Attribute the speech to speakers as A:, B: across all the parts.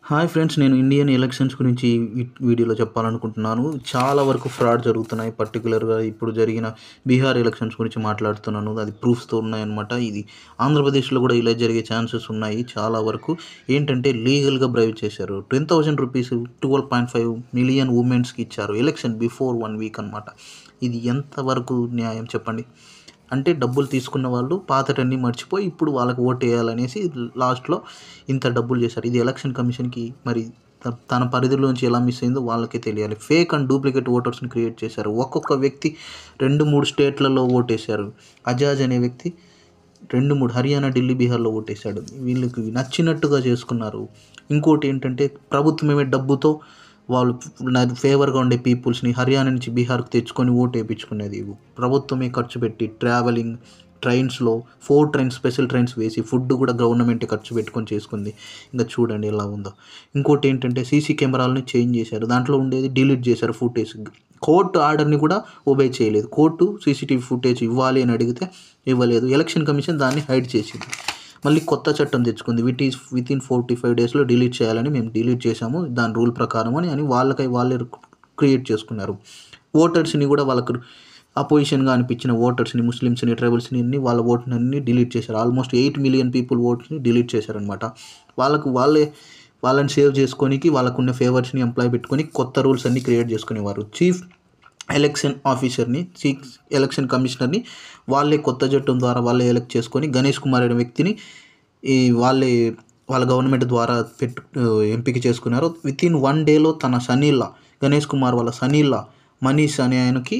A: Hi friends, నేను Indian elections గురించి వీడియోలో చెప్పాలనుకుంటున్నాను. చాలా వరకు ఫ్రాడ్ జరుగుతున్నాయి. పర్టికులర్గా ఇప్పుడు జరిగిన బీహార్ ఎలక్షన్స్ గురించి మాట్లాడుతున్నాను. అది ప్రూఫ్స్తో ఉన్నాయన్నమాట. ఇది ఆంధ్రప్రదేశ్లో కూడా ఇలా జరిగే ఛాన్సెస్ ఉన్నాయి. చాలా వరకు ఏంటంటే లీగల్గా బ్రైవ్ చేశారు. 10,000 రూపీస్ 12.5 మిలియన్ ఉమెన్స్కి ఇచ్చారు ఎలక్షన్ బిఫోర్ 1 వీక్ అనమాట. ఇది ఎంతవరకు న్యాయం చెప్పండి? అంటే డబ్బులు తీసుకున్న వాళ్ళు పాతటన్నీ మర్చిపోయి ఇప్పుడు వాళ్ళకి ఓటు వేయాలనేసి లాస్ట్లో ఇంత డబ్బులు చేశారు. ఇది ఎలక్షన్ కమిషన్కి మరి తన పరిధిలోంచి ఎలా మిస్ అయిందో వాళ్ళకే తెలియాలి. ఫేక్ అండ్ డూప్లికేట్ ఓటర్స్ని క్రియేట్ చేశారు. ఒక్కొక్క వ్యక్తి 2-3 స్టేట్లలో ఓటేశారు. అజాజ్ అనే వ్యక్తి 2-3 హర్యానా, ఢిల్లీ, బీహార్లో ఓటేశాడు. వీళ్ళకి నచ్చినట్టుగా చేసుకున్నారు. ఇంకోటి ఏంటంటే ప్రభుత్వమే డబ్బుతో వాళ్ళు ఫేవర్గా ఉండే పీపుల్స్ని హర్యానా నుంచి బీహార్కి తెచ్చుకొని ఓటు వేయించుకునేది. ప్రభుత్వమే ఖర్చు పెట్టి ట్రావెలింగ్ ట్రైన్స్లో 4 ట్రైన్స్ స్పెషల్ ట్రైన్స్ వేసి ఫుడ్ కూడా గవర్నమెంటే ఖర్చు పెట్టుకొని చేసుకుంది. ఇంకా చూడండి ఎలా ఉందో. ఇంకోటి ఏంటంటే సీసీ కెమెరాలని చేంజ్ చేశారు. దాంట్లో ఉండేది డిలీట్ చేశారు ఫుటేజ్. కోర్టు ఆర్డర్ని కూడా ఒబే చేయలేదు. కోర్టు సీసీటీవీ ఫుటేజ్ ఇవ్వాలి అని అడిగితే ఇవ్వలేదు. ఎలక్షన్ కమిషన్ దాన్ని హైడ్ చేసింది. మళ్ళీ కొత్త చట్టం తెచ్చుకుంది. వితిన్ 45 డేస్లో డిలీట్ చేయాలని మేము డిలీట్ చేశాము దాని రూల్ ప్రకారం అని వాళ్ళే క్రియేట్ చేసుకున్నారు. ఓటర్స్ని కూడా వాళ్ళకు అపోజిషన్గా అనిపించిన ఓటర్స్ని, ముస్లిమ్స్ని, ట్రైబల్స్ని వాళ్ళ ఓట్లన్నీ డిలీట్ చేశారు. ఆల్మోస్ట్ 8 మిలియన్ పీపుల్ ఓట్స్ని డిలీట్ చేశారనమాట. వాళ్ళని సేవ్ చేసుకోనికి వాళ్ళకున్న ఫేవర్స్ని ఎంప్లాయ్ పెట్టుకొని కొత్త రూల్స్ అన్నీ క్రియేట్ చేసుకునేవారు. చీఫ్ ఎలక్షన్ ఆఫీసర్ని, ఎలక్షన్ కమిషనర్ని వాళ్ళే కొత్త చట్టం ద్వారా వాళ్ళే ఎలక్ట్ చేసుకొని గణేష్ కుమార్ అనే వ్యక్తిని వాళ్ళ గవర్నమెంట్ ద్వారా ఎంపిక చేసుకున్నారు. వితిన్ 1 డేలో తన సనీల్లా, గణేష్ కుమార్ వాళ్ళ సనీల్లా మనీష్ అనే ఆయనకి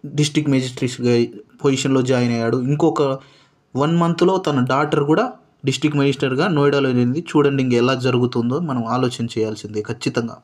A: డిస్ట్రిక్ట్ మేజిస్ట్రేట్గా పొజిషన్లో జాయిన్ అయ్యాడు. ఇంకొక 1 మంత్లో తన డాటర్ కూడా డిస్ట్రిక్ట్ మేజిస్ట్రేట్గా నోయిడాలో వెళ్ళింది. చూడండి ఇంక ఎలా జరుగుతుందో మనం ఆలోచన చేయాల్సిందే ఖచ్చితంగా.